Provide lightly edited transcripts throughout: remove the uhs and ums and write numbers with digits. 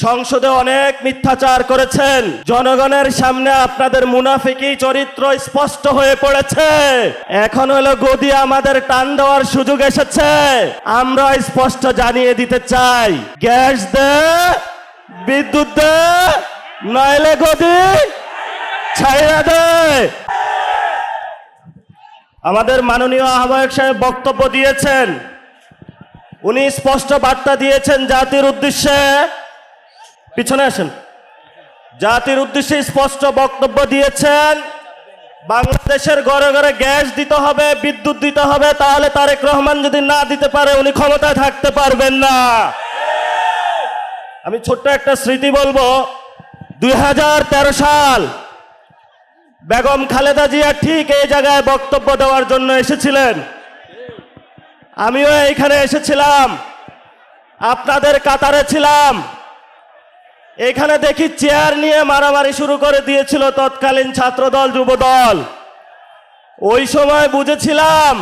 সংসদে অনেক মিথ্যাচার করেছেন। জনগণের সামনে আপনাদের মুনাফিকি চরিত্র স্পষ্ট হয়ে পড়েছে। এখন হলো গদি আমাদের টান দেওয়ার সুযোগ এসেছে। আমরা স্পষ্ট জানিয়ে দিতে চাই, গ্যাস দে, বিদ্যুৎ দে, নইলে গদি ছাইড়া দে। আমাদের মাননীয় আহ্বায়ক সাহেব বক্তব্য দিয়েছেন। উনি স্পষ্ট বার্তা দিয়েছেন জাতির উদ্দেশ্যে। পিছনে আসেন। জাতির উদ্দেশ্যে স্পষ্ট বক্তব্য দিয়েছেন, বাংলাদেশের ঘরে ঘরে গ্যাস দিতে হবে, বিদ্যুৎ দিতে হবে। তাহলে তারেক রহমান যদি না দিতে পারে উনি ক্ষমতায় থাকতে পারবেন না। আমি ছোট্ট একটা স্মৃতি বলবো। 2013 সাল বেগম খালেদা জিয়া ঠিক এই জায়গায় বক্তব্য দেওয়ার জন্য এসেছিলেন। আমিও এইখানে এসেছিলাম, আপনাদের কাতারে ছিলাম। এখানে দেখি চেয়ার নিয়ে মারামারি শুরু করে দিয়েছিল তৎকালীন ছাত্রদল যুবদল। ওই সময় বুঝেছিলাম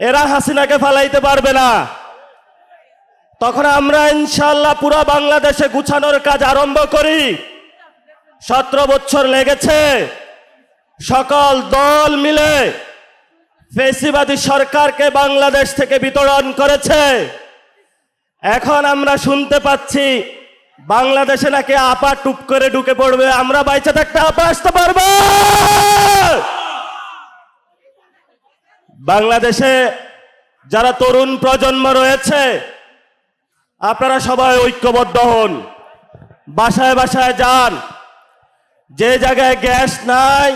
এরা হাসিনাকে ফালাইতে পারবে না। তখন আমরা ইনশাআল্লাহ পুরো বাংলাদেশে গুছানোর কাজ আরম্ভ করি। 17 বছর লেগেছে। সকল দল মিলে ফ্যাসিবাদী সরকারকে বাংলাদেশ থেকে বিতরণ করেছে। এখন আমরা শুনতে পাচ্ছি বাংলাদেশে নাকি আপা টুপ করে ঢুকে পড়বে। আমরা বাইচে থাকতে আপা আসতে পারবো? বাংলাদেশে যারা তরুণ প্রজন্ম রয়েছে, আপনারা সবাই ঐক্যবদ্ধ হন, বাসায় বাসায় যান। যে জায়গায় গ্যাস নাই,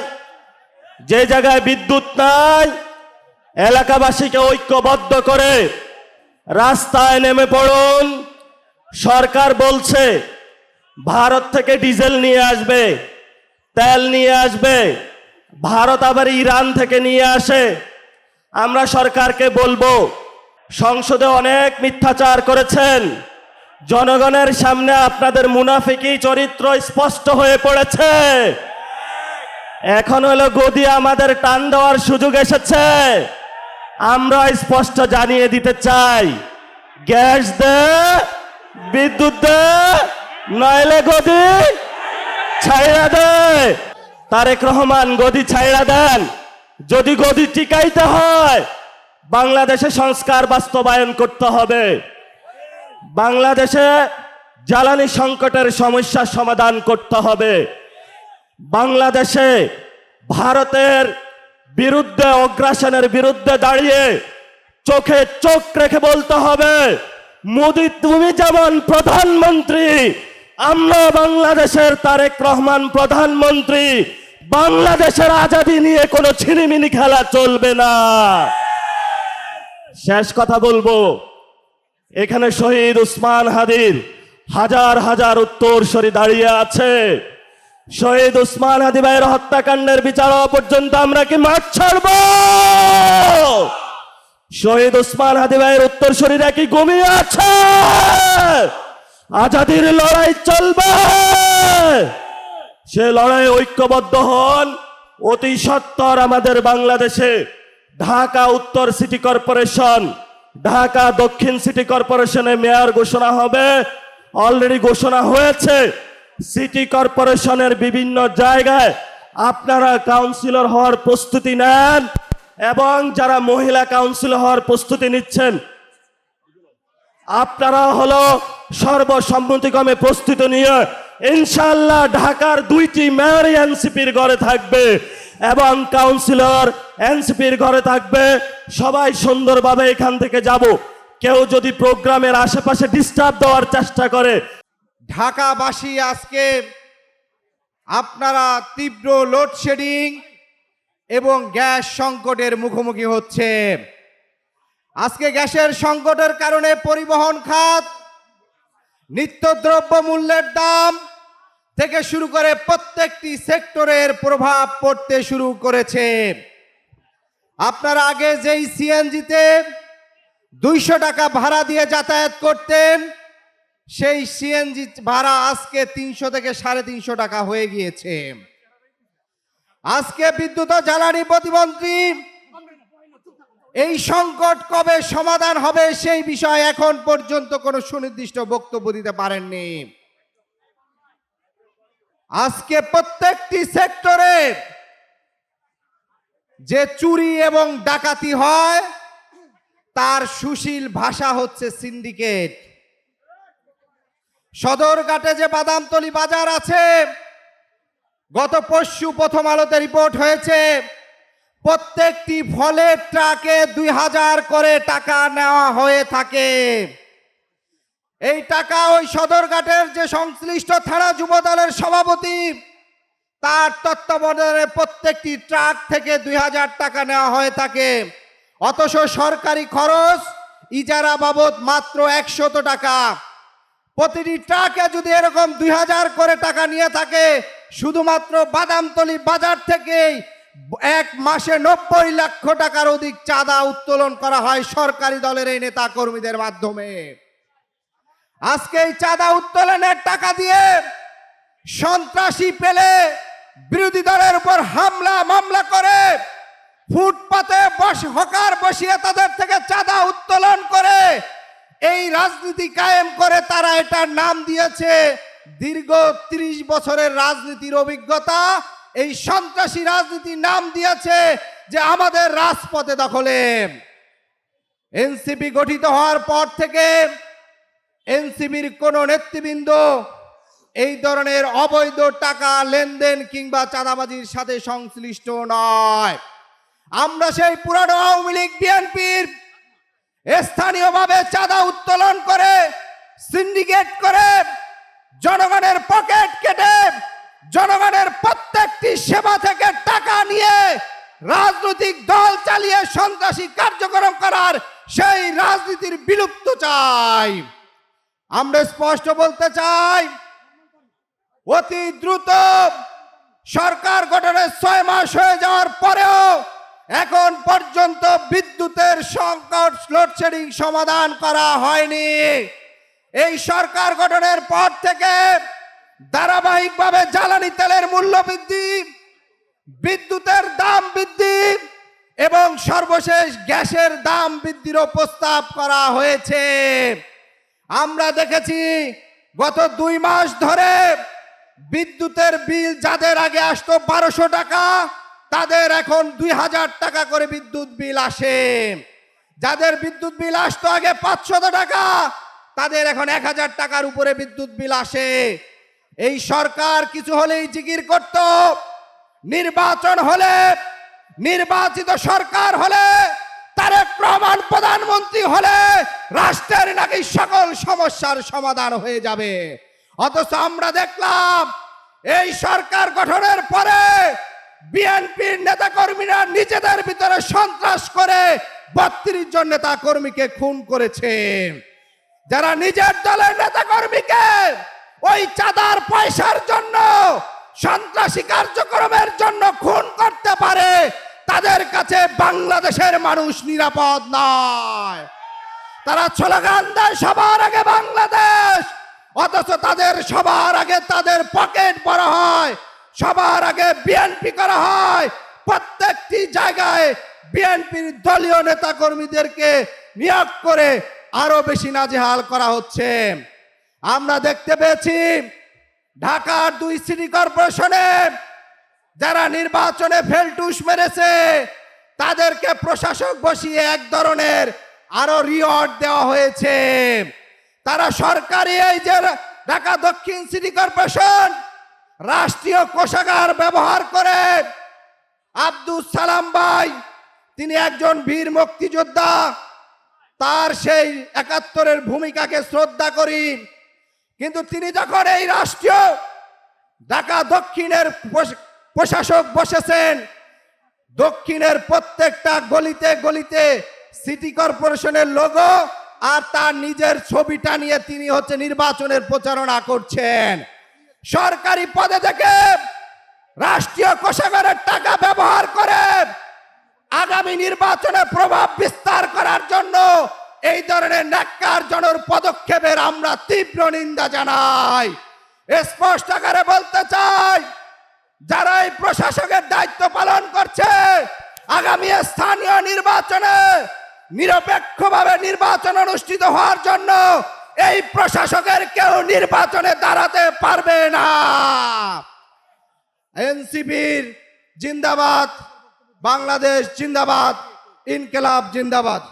যে জায়গায় বিদ্যুৎ নাই, এলাকাবাসীকে ঐক্যবদ্ধ করে রাস্তায় নেমে পড়ুন। সরকার বলছে ভারত থেকে ডিজেল নিয়ে আসবে, তেল নিয়ে আসবে। ভারত আবার ইরান থেকে নিয়ে আসে। আমরা সরকারকে বলবো, সংসদে অনেক মিথ্যাচার করেছেন। জনগণের সামনে আপনাদের মুনাফিকি চরিত্র স্পষ্ট হয়ে পড়েছে। এখন হলো গদি আমাদের টান দেওয়ার সুযোগ এসেছে। আমরা স্পষ্ট জানিয়ে দিতে চাই, গ্যাস দে, বিদ্যুৎ দে, নইলে গদি ছাইড়া দে। তারেক রহমান গদি ছাইড়া দেন। যদি গদি টিকাইতে হয় বাংলাদেশে সংস্কার বাস্তবায়ন করতে হবে। বাংলাদেশে জ্বালানি সংকটের সমস্যার সমাধান করতে হবে। বাংলাদেশে ভারতের বিরুদ্ধে, অগ্রাসনের বিরুদ্ধে দাঁড়িয়ে চোখে চোখ রেখে বলতে হবে, মোদি তুমি যেমন প্রধানমন্ত্রী, আমরা বাংলাদেশের তারেক রহমান প্রধানমন্ত্রী। বাংলাদেশের আজাদী নিয়ে কোনো ছিনিমিনি খেলা চলবে না। শেষ কথা বলবো, এখানে শহীদ উসমান হাদির হাজার হাজার উত্তরসূরি দাঁড়িয়ে আছে। শহীদ উসমান হাদি ভাইয়ের হত্যাকাণ্ডের বিচার হওয়া পর্যন্ত আমরা কি মাঠ ছাড়ব? শহীদ উসমান হাদি ভাইয়ের উত্তরসূরিরা কি ঘুমিয়ে আছে? আজাদীর লড়াই চলবে। সে লড়াই ঐক্যবদ্ধ হন। অতি সত্বর আমাদের বাংলাদেশে ঢাকা উত্তর সিটি কর্পোরেশন, ঢাকা দক্ষিণ সিটি কর্পোরেশনে মেয়র ঘোষণা হবে। অলরেডি ঘোষণা হয়েছে। সিটি কর্পোরেশনের বিভিন্ন জায়গায় আপনারা কাউন্সিলর হওয়ার প্রস্তুতি নেন, এবং যারা মহিলা কাউন্সিলর হওয়ার প্রস্তুতি নিচ্ছেন আপনারা হলো সর্বসম্মতিক্রমে প্রস্তুতি নিয়ে ইনশাআল্লাহ ঢাকার 2টি মেয়র এনসিপির ঘরে থাকবে এবং কাউন্সিলর এনসিপির ঘরে থাকবে। সবাই সুন্দরভাবে এখান থেকে যাব। কেউ যদি প্রোগ্রামের আশেপাশে ডিস্টার্ব দেওয়ার চেষ্টা করে, ঢাকাবাসী আজকে আপনারা তীব্র লোডশেডিং এবং গ্যাস সংকটের মুখোমুখি হচ্ছে। আজকে গ্যাসের সংকটের কারণে পরিবহন খাত, নিত্যদ্রব্য মূল্যের দাম থেকে শুরু করে প্রত্যেকটি সেক্টরের প্রভাব পড়তে শুরু করেছে। আপনারা আগে যেই সিএনজিতে 200 টাকা ভাড়া দিয়ে যাতায়াত করতেন, সেই সিএনজি ভাড়া আজকে 300 থেকে 350 টাকা হয়ে গিয়েছে। আজকে বিদ্যুৎ ও জ্বালানি প্রতিমন্ত্রী এই সংকট কবে সমাধান হবে সেই বিষয়ে এখন পর্যন্ত কোনো সুনির্দিষ্ট বক্তব্য দিতে পারেননি। আজকে প্রত্যেকটি সেক্টরে যে চুরি এবং ডাকাতি হয় তার সুশীল ভাষা হচ্ছে সিন্ডিকেট। সদরঘাটে যে বাদামতলি বাজার আছে, গত পরশু প্রথম আলোতে রিপোর্ট হয়েছে প্রত্যেকটি ফলের ট্রাকে 2000 করে টাকা নেওয়া হয়ে থাকে। এই টাকা ওই সদরঘাটের যে সংশ্লিষ্ট থানা যুবদলের সভাপতি তার তত্ত্বাবধানে প্রত্যেকটি ট্রাক থেকে 2000 টাকা নেওয়া হয়ে থাকে। অথচ সরকারি খরচ ইজারা বাবদ মাত্র 100 টাকা। প্রতিটি ট্রাকে যদি এরকম 2000 করে টাকা নিয়ে থাকে, শুধুমাত্র বাদামতলি বাজার থেকেই এক মাসে 90 লক্ষ টাকার অধিক চাঁদা উত্তোলন করা হয় সরকারি দলের এই নেতা কর্মীদের মাধ্যমে। আজকে এই চাঁদা উত্তোলনের টাকা দিয়ে সন্ত্রাসী পেলে বিরোধী দলের উপর হামলা মামলা করে ফুটপাতে হকার বসিয়ে তাদের থেকে চাঁদা উত্তোলন করে এই রাজনীতি কায়েম করে তারা এটার নাম দিয়েছে দীর্ঘ 30 বছরের রাজনীতির অভিজ্ঞতা। এই সন্ত্রাসী রাজনীতির নাম দিয়েছে যে আমাদের রাজপথে দখলে। এনসিপি গঠিত হওয়ার পর থেকে এনসিপির কোন নেতৃবৃন্দ এই ধরনের অবৈধ টাকা লেনদেন কিংবা চাঁদাবাজির সাথে সংশ্লিষ্ট নয়। আমরা সেই পুরানো আওয়ামী লীগ বিএনপির স্থানীয়ভাবে চাঁদা উত্তোলন করে সিন্ডিকেট করে জনগণের পকেট কেটে জনগণের প্রত্যেকটি সেবা থেকে টাকা নিয়ে রাজনৈতিক দল চালিয়ে সন্ত্রাসী কার্যক্রম করার সেই রাজনীতির বিলুপ্ত চাই। আমরা স্পষ্ট বলতে চাই, অতি দ্রুত সরকার গঠনের 6 মাস হয়ে যাওয়ার পরেও এখন পর্যন্ত বিদ্যুতের সংকট লোডশেডিং সমাধান করা হয়নি। এই সরকার গঠনের পর থেকে ধারাবাহিকভাবে জ্বালানি তেলের মূল্য বৃদ্ধি, বিদ্যুতের দাম বৃদ্ধি এবং সর্বশেষ গ্যাসের দাম বৃদ্ধিরও প্রস্তাব করা হয়েছে। আমরা দেখেছি গত 2 মাস ধরে বিদ্যুতের বিল যাদের আগে আসতো 1200 টাকা, তাদের এখন 2000 টাকা করে বিদ্যুৎ বিল আসে। যাদের বিদ্যুৎ বিল আসতো আগে 500 টাকা, তাদের এখন 1000 টাকার উপরে বিদ্যুৎ বিল আসে। এই সরকার কিছু হলেই জিকির করত, নির্বাচন হলে, নির্বাচিত সরকার হলে, তারেক রহমান প্রধানমন্ত্রী হলে রাষ্ট্রের নাকি সকল সমস্যার সমাধান হয়ে যাবে। অথচ আমরা দেখলাম এই সরকার গঠনের পরে বিএনপির নেতা কর্মীরা নিজেদের ভিতরে সন্ত্রাস করে 32 জন নেতা কর্মীকে খুন করেছে। যারা নিজের দলের নেতা কর্মীকে ওই চাঁদার পয়সার জন্য সন্ত্রাসী কার্যক্রমের জন্য খুন করতে পারে, তাদের কাছে বাংলাদেশের মানুষ নিরাপদ নয়। তারা স্লোগান দেয় সবার আগে বাংলাদেশ, অথচ তাদের সবার আগে তাদের পকেট ভরা হয়, সবার আগে বিএনপি করা হয়। প্রত্যেকটি জায়গায় বিএনপির দলীয় নেতা কর্মীদেরকে নিয়োগ করে আরো বেশি নাজেহাল করা হচ্ছে। আমরা দেখতে পেয়েছি ঢাকার 2 সিটি কর্পোরেশনে যারা নির্বাচনে ফেলটুস মেরেছে তাদেরকে প্রশাসক বসিয়ে এক ধরনের আরো রিওয়ার্ড দেওয়া হয়েছে। তারা সরকারি এই যে ঢাকা দক্ষিণ সিটি কর্পোরেশন রাষ্ট্রীয় কোষাগার ব্যবহার করে আব্দুল সালাম ভাই, তিনি একজন বীর মুক্তিযোদ্ধা, তার সেই 71-এর ভূমিকাকে শ্রদ্ধা করি। কিন্তু তিনি যখন এই রাষ্ট্রীয় ঢাকা দক্ষিণের প্রশাসক বসেছেন, দক্ষিণের প্রত্যেকটা গলিতে গলিতে সিটি কর্পোরেশনের লোগো আর তার নিজের ছবিটা নিয়ে তিনি হচ্ছে নির্বাচনের প্রচারণা করছেন। সরকারি পদে থেকে রাষ্ট্রীয় কোষাগারের টাকা ব্যবহার করে আগামী নির্বাচনে প্রভাব বিস্তার করার জন্য এই ধরনের ন্যাক্কারজনক পদক্ষেপের আমরা তীব্র নিন্দা জানাই। স্পষ্ট করে বলতে চাই, যারা এই প্রশাসকের দায়িত্ব পালন করছে, আগামী স্থানীয় নির্বাচনে নিরপেক্ষভাবে নির্বাচন অনুষ্ঠিত হওয়ার জন্য এই প্রশাসকের কেউ নির্বাচনে দাঁড়াতে পারবে না। এনসিপির জিন্দাবাদ, বাংলাদেশ জিন্দাবাদ, ইনকিলাব জিন্দাবাদ।